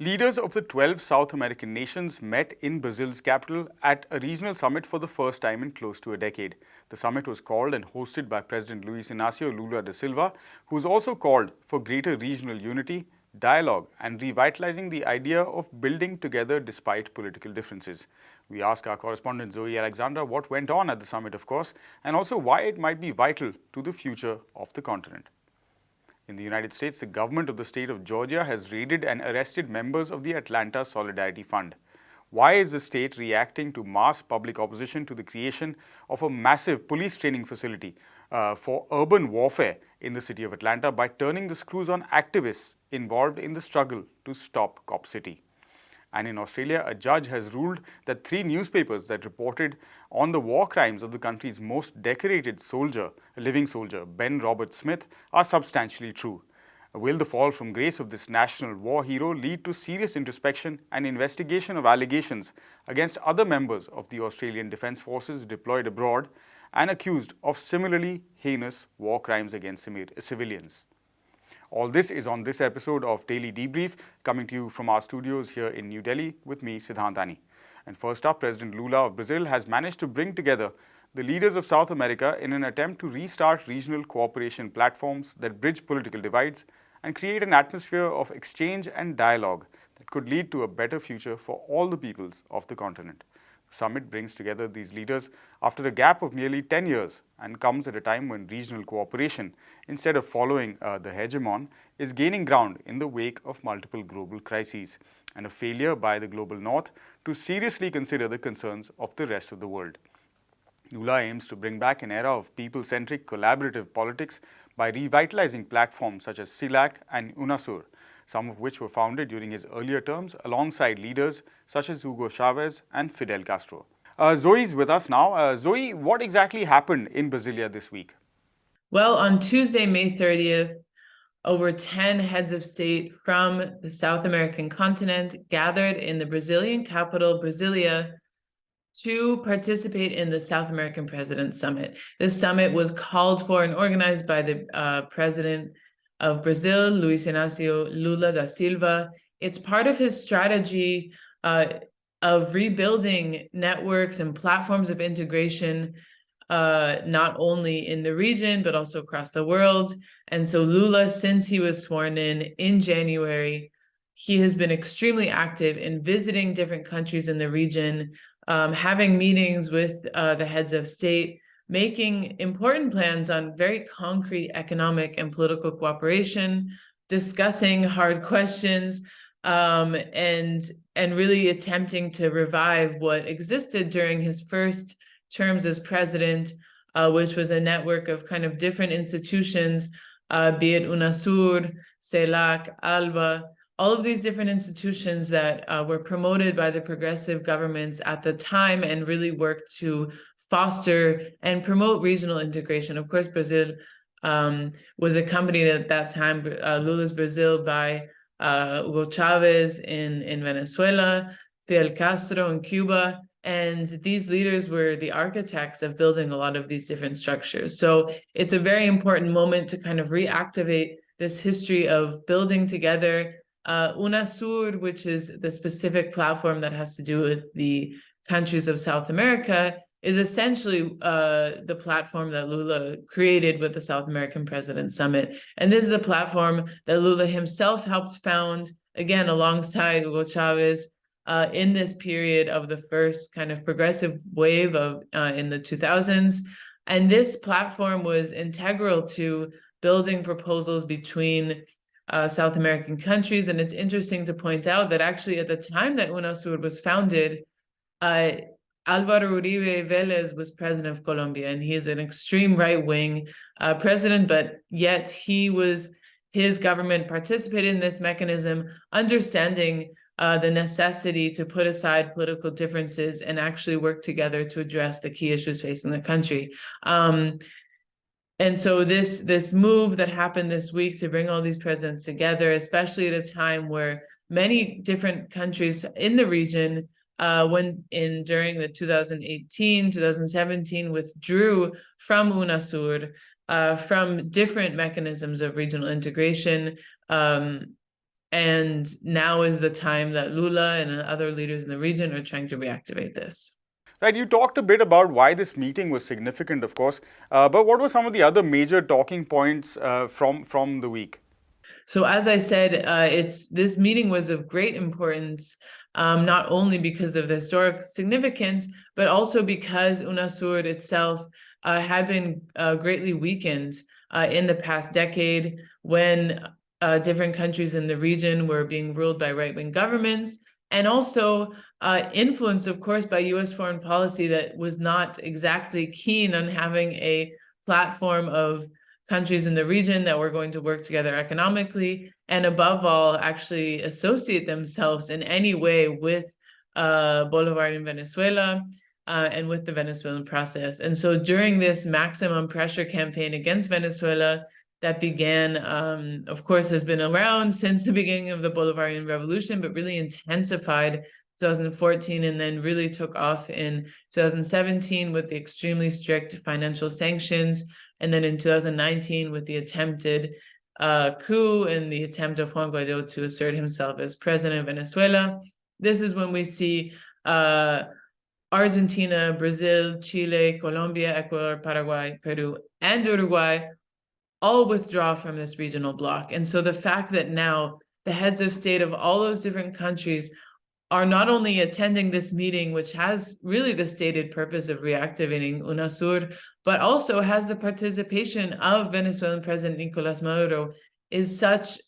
Leaders of the 12 South American nations met in Brazil's capital at a regional summit for the first time in close to a decade. The summit was called and hosted by President Luis Inácio Lula da Silva, who has also called for greater regional unity, dialogue, and revitalizing the idea of building together despite political differences. We ask our correspondent Zoe Alexandra what went on at the summit, of course, and also why it might be vital to the future of the continent. In the United States, the government of the state of Georgia has raided and arrested members of the Atlanta Solidarity Fund. Why is the state reacting to mass public opposition to the creation of a massive police training facility for urban warfare in the city of Atlanta by turning the screws on activists involved in the struggle to stop Cop City? And in Australia, a judge has ruled that 3 newspapers that reported on the war crimes of the country's most decorated living soldier, Ben Robert Smith, are substantially true. Will the fall from grace of this national war hero lead to serious introspection and investigation of allegations against other members of the Australian Defence Forces deployed abroad and accused of similarly heinous war crimes against civilians? All this is on this episode of Daily Debrief, coming to you from our studios here in New Delhi with me, Siddhant Ani. And first up, President Lula of Brazil has managed to bring together the leaders of South America in an attempt to restart regional cooperation platforms that bridge political divides and create an atmosphere of exchange and dialogue that could lead to a better future for all the peoples of the continent. The summit brings together these leaders after a gap of nearly 10 years and comes at a time when regional cooperation, instead of following the hegemon, is gaining ground in the wake of multiple global crises and a failure by the global north to seriously consider the concerns of the rest of the world. Lula aims to bring back an era of people-centric collaborative politics by revitalizing platforms such as CELAC and UNASUR, some of which were founded during his earlier terms alongside leaders such as Hugo Chavez and Fidel Castro. Zoe is with us now. Zoe, what exactly happened in Brasilia this week? Well, on Tuesday, May 30th, over 10 heads of state from the South American continent gathered in the Brazilian capital, Brasilia, to participate in the South American President's Summit. This summit was called for and organized by the President of Brazil, Luis Inácio Lula da Silva. It's part of his strategy of rebuilding networks and platforms of integration, not only in the region, but also across the world. And so Lula, since he was sworn in January, he has been extremely active in visiting different countries in the region, having meetings with the heads of state, making important plans on very concrete economic and political cooperation, discussing hard questions, and really attempting to revive what existed during his first terms as president, which was a network of kind of different institutions, be it UNASUR, CELAC, ALBA, all of these different institutions that were promoted by the progressive governments at the time and really worked to foster and promote regional integration. Of course, Brazil was accompanied at that time, Lula's Brazil, by Hugo Chavez in Venezuela, Fidel Castro in Cuba, and these leaders were the architects of building a lot of these different structures. So it's a very important moment to kind of reactivate this history of building together. UNASUR, which is the specific platform that has to do with the countries of South America, is essentially the platform that Lula created with the South American President Summit. And this is a platform that Lula himself helped found, again, alongside Hugo Chavez, in this period of the first kind of progressive wave of in the 2000s. And this platform was integral to building proposals between South American countries. And it's interesting to point out that actually at the time that UNASUR was founded, Álvaro Uribe Vélez was president of Colombia, and he is an extreme right-wing president, but yet his government participated in this mechanism, understanding the necessity to put aside political differences and actually work together to address the key issues facing the country. And so this move that happened this week to bring all these presidents together, especially at a time where many different countries in the region, during the 2018, 2017, withdrew from UNASUR, from different mechanisms of regional integration, And now is the time that Lula and other leaders in the region are trying to reactivate this. Right, you talked a bit about why this meeting was significant, of course, but what were some of the other major talking points from the week? So as I said, this meeting was of great importance, not only because of the historic significance, but also because UNASUR itself had been greatly weakened in the past decade when different countries in the region were being ruled by right-wing governments, and also influenced, of course, by US foreign policy that was not exactly keen on having a platform of countries in the region that were going to work together economically, and above all, actually associate themselves in any way with Bolivarian Venezuela and with the Venezuelan process. And so during this maximum pressure campaign against Venezuela that began, of course, has been around since the beginning of the Bolivarian Revolution, but really intensified 2014 and then really took off in 2017 with the extremely strict financial sanctions, and then in 2019 with the attempted coup and the attempt of Juan Guaido to assert himself as president of Venezuela. This is when we see Argentina, Brazil, Chile, Colombia, Ecuador, Paraguay, Peru, and Uruguay all withdraw from this regional bloc. And so the fact that now the heads of state of all those different countries are not only attending this meeting, which has really the stated purpose of reactivating UNASUR, but also has the participation of Venezuelan President Nicolas Maduro, is such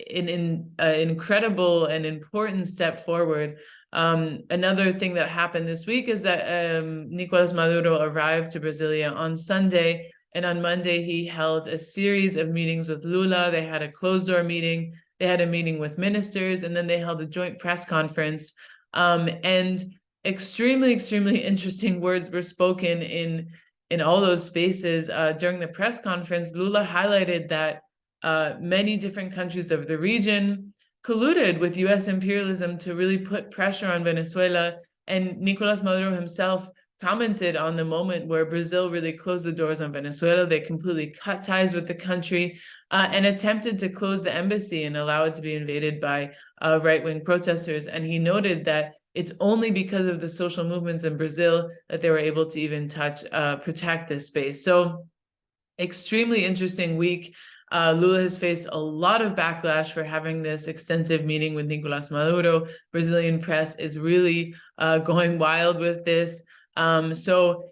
an incredible and important step forward. Another thing that happened this week is that Nicolas Maduro arrived to Brasilia on Sunday, and on Monday he held a series of meetings with Lula. They had a closed-door meeting. They had a meeting with ministers, and then they held a joint press conference. And extremely, extremely interesting words were spoken in all those spaces. During the press conference, Lula highlighted that many different countries of the region colluded with US imperialism to really put pressure on Venezuela. And Nicolas Maduro himself commented on the moment where Brazil really closed the doors on Venezuela. They completely cut ties with the country and attempted to close the embassy and allow it to be invaded by right-wing protesters. And he noted that it's only because of the social movements in Brazil that they were able to even protect this space. So extremely interesting week. Lula has faced a lot of backlash for having this extensive meeting with Nicolas Maduro. Brazilian press is really going wild with this. So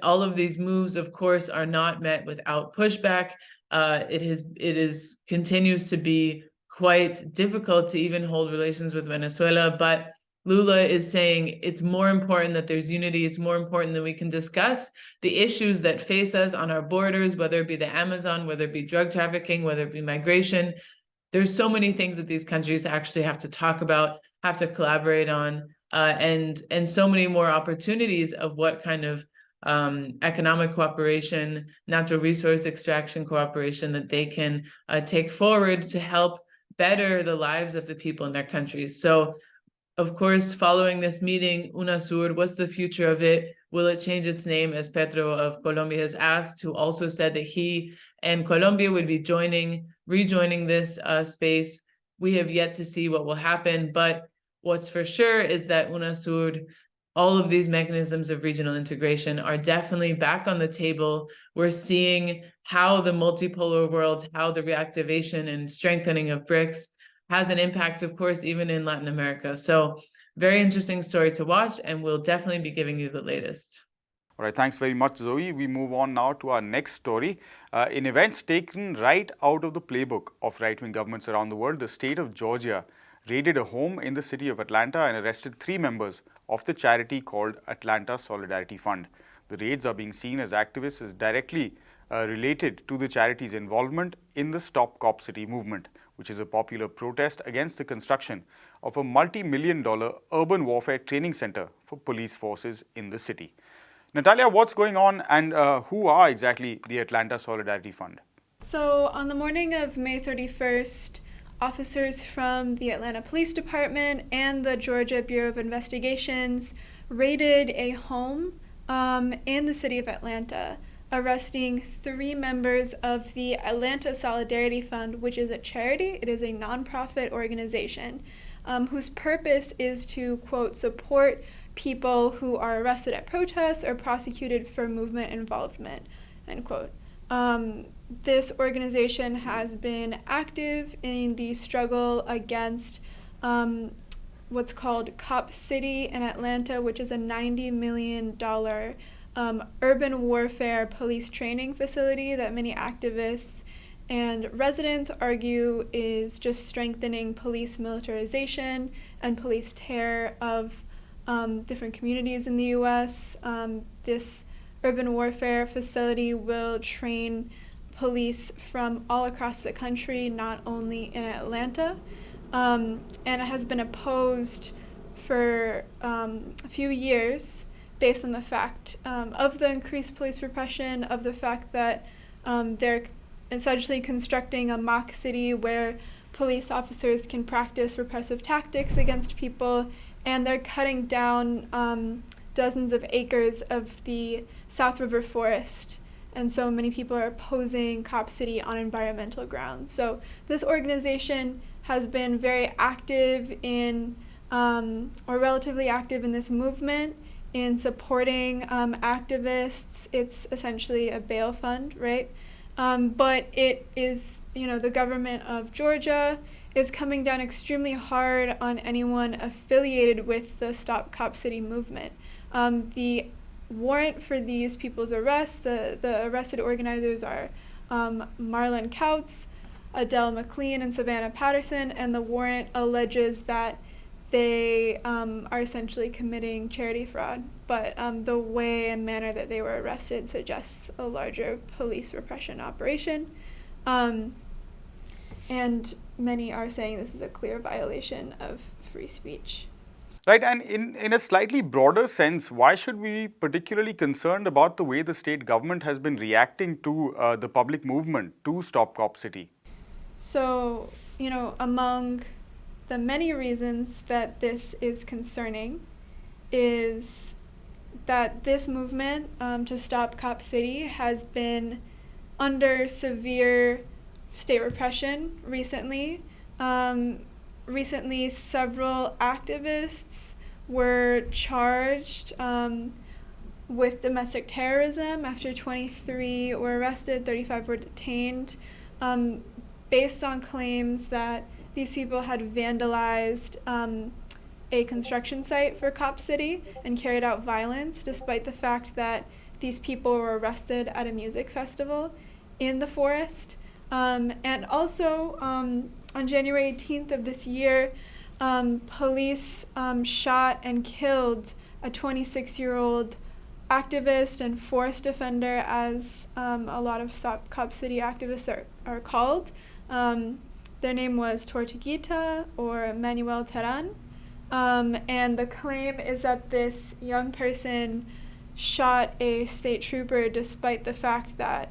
all of these moves, of course, are not met without pushback. It continues to be quite difficult to even hold relations with Venezuela, but Lula is saying it's more important that there's unity. It's more important that we can discuss the issues that face us on our borders, whether it be the Amazon, whether it be drug trafficking, whether it be migration. There's so many things that these countries actually have to talk about, have to collaborate on, and so many more opportunities of what kind of economic cooperation, natural resource extraction cooperation that they can take forward to help better the lives of the people in their countries. So, of course, following this meeting, UNASUR, what's the future of it? Will it change its name, as Petro of Colombia has asked, who also said that he and Colombia would be rejoining this space? We have yet to see what will happen, but what's for sure is that UNASUR, all of these mechanisms of regional integration are definitely back on the table. We're seeing how the multipolar world, how the reactivation and strengthening of BRICS has an impact, of course, even in Latin America. So very interesting story to watch, and we'll definitely be giving you the latest. All right, thanks very much, Zoe. We move on now to our next story. In events taken right out of the playbook of right-wing governments around the world, the state of Georgia raided a home in the city of Atlanta and arrested 3 members of the charity called Atlanta Solidarity Fund. The raids are being seen as activists as directly related to the charity's involvement in the Stop Cop City movement, which is a popular protest against the construction of a multi-million-dollar urban warfare training center for police forces in the city. Natalia, what's going on, and who are exactly the Atlanta Solidarity Fund? So on the morning of May 31st, officers from the Atlanta Police Department and the Georgia Bureau of Investigations raided a home in the city of Atlanta. arresting 3 members of the Atlanta Solidarity Fund, which is a charity. It is a nonprofit organization whose purpose is to, quote, support people who are arrested at protests or prosecuted for movement involvement, end quote. This organization has been active in the struggle against what's called Cop City in Atlanta, which is a $90 million urban warfare police training facility that many activists and residents argue is just strengthening police militarization and police terror of different communities in the U.S. This urban warfare facility will train police from all across the country, not only in Atlanta, and it has been opposed for a few years based on the fact of the increased police repression, of the fact that they're essentially constructing a mock city where police officers can practice repressive tactics against people, and they're cutting down dozens of acres of the South River forest. And so many people are opposing Cop City on environmental grounds. So this organization has been very active in, or relatively active in this movement, in supporting activists. It's essentially a bail fund, right? But it is, the government of Georgia is coming down extremely hard on anyone affiliated with the Stop Cop City movement. The warrant for these people's arrests, the arrested organizers are Marlon Kautz, Adele McLean, and Savannah Patterson, and the warrant alleges that they are essentially committing charity fraud, but the way and manner that they were arrested suggests a larger police repression operation. And many are saying this is a clear violation of free speech. Right, and in a slightly broader sense, why should we be particularly concerned about the way the state government has been reacting to the public movement to Stop Cop City? So, among the many reasons that this is concerning is that this movement to Stop Cop City has been under severe state repression recently. Recently, several activists were charged with domestic terrorism. After 23 were arrested, 35 were detained, based on claims that these people had vandalized a construction site for Cop City and carried out violence, despite the fact that these people were arrested at a music festival in the forest. And also, on January 18th of this year, police shot and killed a 26-year-old activist and forest defender, as a lot of Stop Cop City activists are called. Their name was Tortuguita or Manuel Terán. And the claim is that this young person shot a state trooper despite the fact that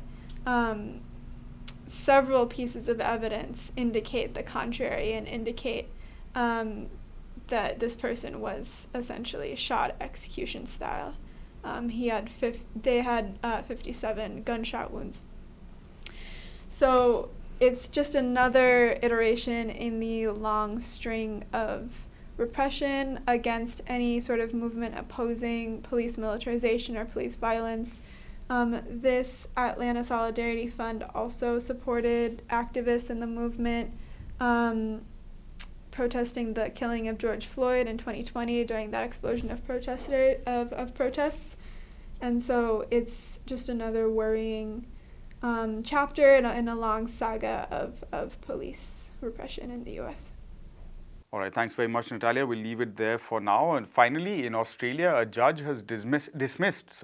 several pieces of evidence indicate the contrary and indicate that this person was essentially shot execution style. They had 57 gunshot wounds. So it's just another iteration in the long string of repression against any sort of movement opposing police militarization or police violence. This Atlanta Solidarity Fund also supported activists in the movement protesting the killing of George Floyd in 2020 during that explosion of protests. And so it's just another worrying chapter in a long saga of police repression in the U.S. All right, thanks very much, Natalia. We'll leave it there for now. And finally, in Australia, a judge has dismissed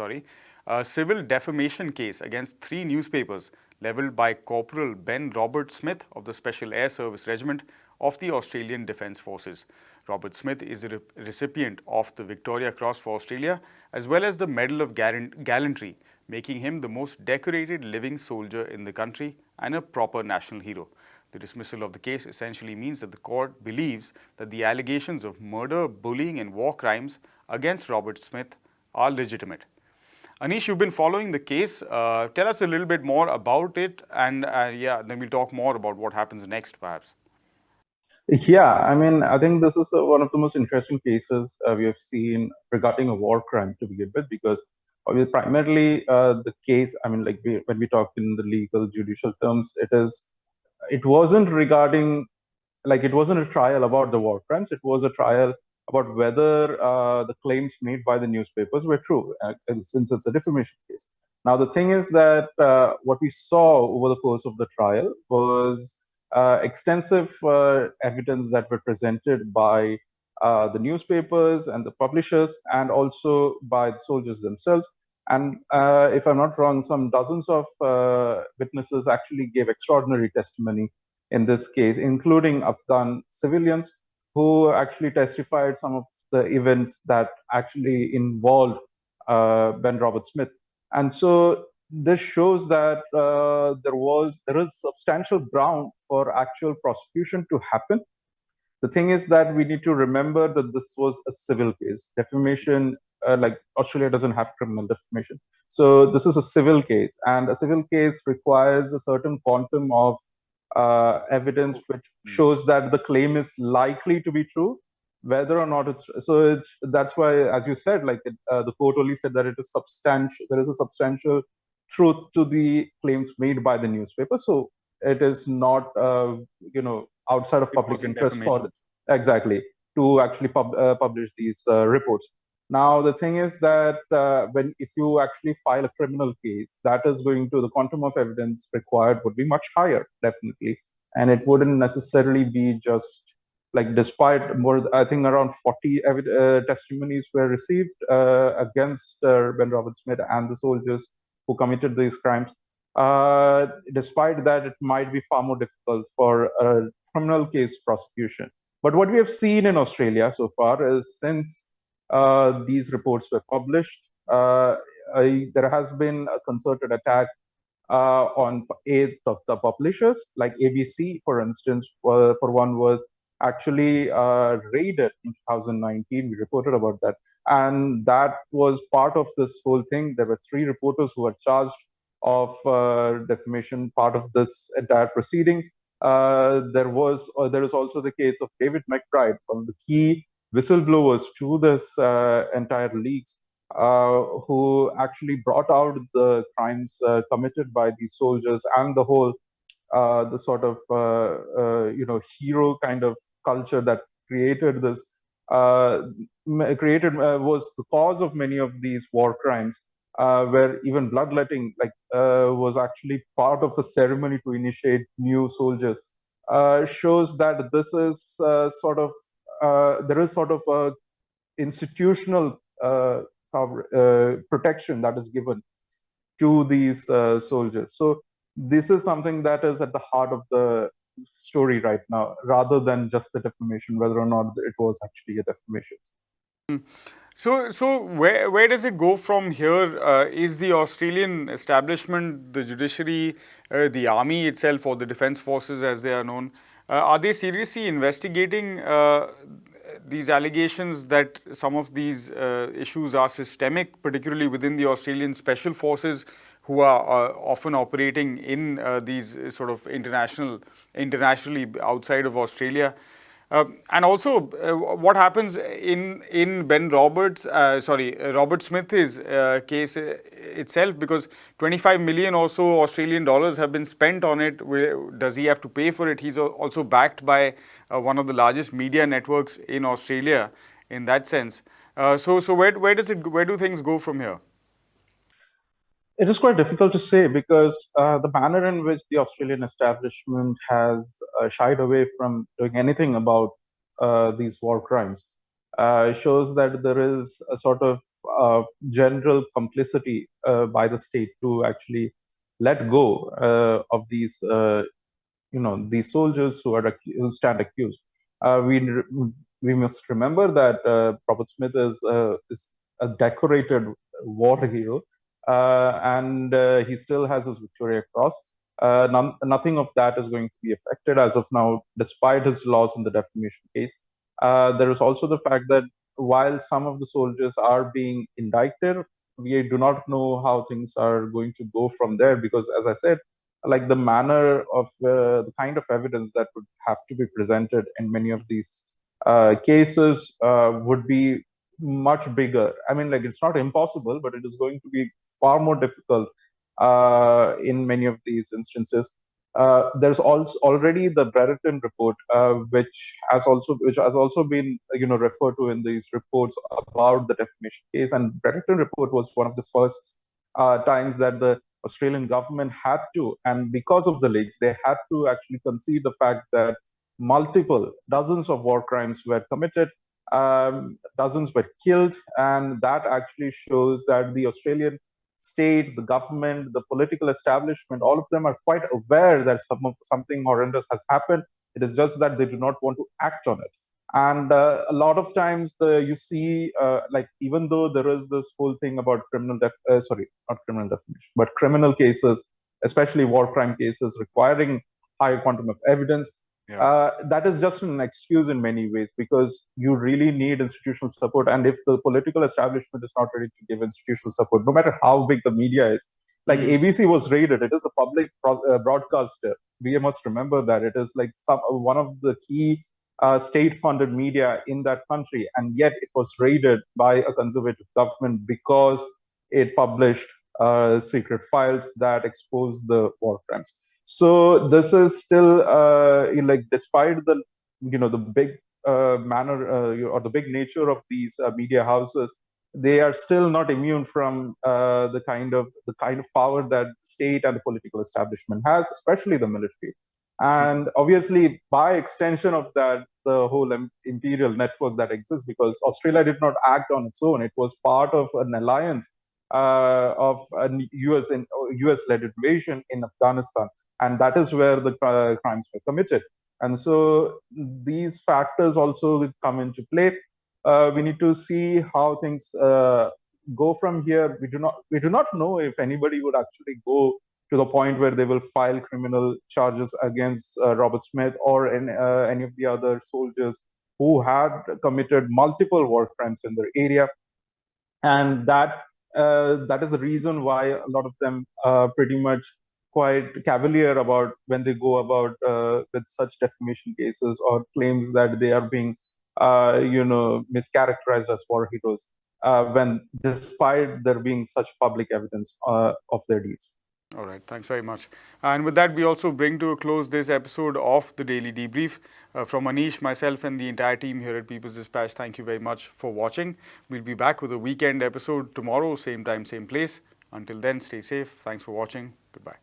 a civil defamation case against 3 newspapers levelled by Corporal Ben Robert Smith of the Special Air Service Regiment of the Australian Defence Forces. Robert Smith is a recipient of the Victoria Cross for Australia as well as the Medal of Gallantry, making him the most decorated living soldier in the country and a proper national hero. The dismissal of the case essentially means that the court believes that the allegations of murder, bullying and war crimes against Robert Smith are legitimate. Anish, you've been following the case. Tell us a little bit more about it, and yeah, then we'll talk more about what happens next, perhaps. Yeah, I mean, I think this is one of the most interesting cases we have seen regarding a war crime to begin with, because primarily the case, I mean, like when we talk in the legal judicial terms, it wasn't regarding, like, it wasn't a trial about the war crimes. It was a trial about whether the claims made by the newspapers were true, and since it's a defamation case. Now, the thing is that what we saw over the course of the trial was extensive evidence that were presented by the newspapers and the publishers, and also by the soldiers themselves. And if I'm not wrong, some dozens of witnesses actually gave extraordinary testimony in this case, including Afghan civilians who actually testified some of the events that actually involved Ben Robert Smith. And so this shows that there is substantial ground for actual prosecution to happen. The thing is that we need to remember that this was a civil case. Defamation, like Australia doesn't have criminal defamation. So this is a civil case, and a civil case requires a certain quantum of evidence which shows that the claim is likely to be true, whether or not it's so. That's why, as you said, like the court only said that it is substantial. There is a substantial truth to the claims made by the newspaper. So it is not, outside of public interest for exactly to actually publish these reports. Now, the thing is that if you actually file a criminal case, that is going to, the quantum of evidence required would be much higher, definitely. And it wouldn't necessarily be just like, despite more, I think around 40 testimonies were received against Ben Robert Smith and the soldiers who committed these crimes. Despite that, it might be far more difficult for a criminal case prosecution. But what we have seen in Australia so far is, since these reports were published, there has been a concerted attack on eight of the publishers, like ABC, for instance, for one, was actually raided in 2019. We reported about that. And that was part of this whole thing. There were 3 reporters who were charged of defamation, part of this entire proceedings. There is also the case of David McBride, one of the key whistleblowers to this entire leaks, who actually brought out the crimes committed by these soldiers, and the whole the sort of hero kind of culture that created this was the cause of many of these war crimes, where even bloodletting was actually part of a ceremony to initiate new soldiers. Shows that this is there is sort of a institutional protection that is given to these soldiers. So this is something that is at the heart of the story right now, rather than just the defamation, whether or not it was actually a defamation. So where does it go from here? Is the Australian establishment, the judiciary, the army itself, or the defense forces as they are known, are they seriously investigating these allegations that some of these issues are systemic, particularly within the Australian special forces, who are often operating in these sort of internationally outside of Australia? And also, what happens in Robert Smith's case itself, because 25 million or so Australian dollars have been spent on it. Does he have to pay for it? He's also backed by one of the largest media networks in Australia in that sense. So where do things go from here? It is quite difficult to say, because the manner in which the Australian establishment has shied away from doing anything about these war crimes shows that there is a sort of general complicity by the state to actually let go of these, these soldiers who stand accused. We must remember that Robert Smith is a decorated war hero. And he still has his Victoria Cross. Nothing of that is going to be affected as of now, despite his loss in the defamation case. There is also the fact that while some of the soldiers are being indicted, we do not know how things are going to go from there, because as I said, like the manner of the kind of evidence that would have to be presented in many of these cases would be much bigger. I mean, like, it's not impossible, but it is going to be far more difficult in many of these instances. There's also already the Brereton report, which has also been referred to in these reports about the defamation case. And Brereton report was one of the first times that the Australian government had to, and because of the leaks, they had to actually concede the fact that dozens of war crimes were committed, dozens were killed, and that actually shows that the Australian state, the government, the political establishment, all of them are quite aware that something horrendous has happened. It is just that they do not want to act on it. And a lot of times you see, like, even though there is this whole thing about criminal cases, especially war crime cases requiring higher quantum of evidence, that is just an excuse in many ways, because you really need institutional support. And if the political establishment is not ready to give institutional support, no matter how big the media is, like ABC was raided, it is a public broadcaster. We must remember that it is like one of the key state-funded media in that country, and yet it was raided by a conservative government because it published secret files that exposed the war crimes. So this is still like, despite the the big manner or the big nature of these media houses, they are still not immune from the kind of power that the state and the political establishment has, especially the military. And obviously, by extension of that, the whole imperial network that exists, because Australia did not act on its own. It was part of an alliance of a US-led invasion in Afghanistan. And that is where the crimes were committed. And so these factors also come into play. We need to see how things go from here. We do not know if anybody would actually go to the point where they will file criminal charges against Robert Smith or any of the other soldiers who had committed multiple war crimes in their area. And that is the reason why a lot of them are pretty much quite cavalier about when they go about with such defamation cases or claims that they are being mischaracterized as war heroes, when despite there being such public evidence of their deeds. All right, thanks very much. And with that, we also bring to a close this episode of the Daily Debrief. From Anish, myself, and the entire team here at People's Dispatch, thank you very much for watching. We'll be back with a weekend episode tomorrow, same time, same place. Until then, stay safe. Thanks for watching. Goodbye.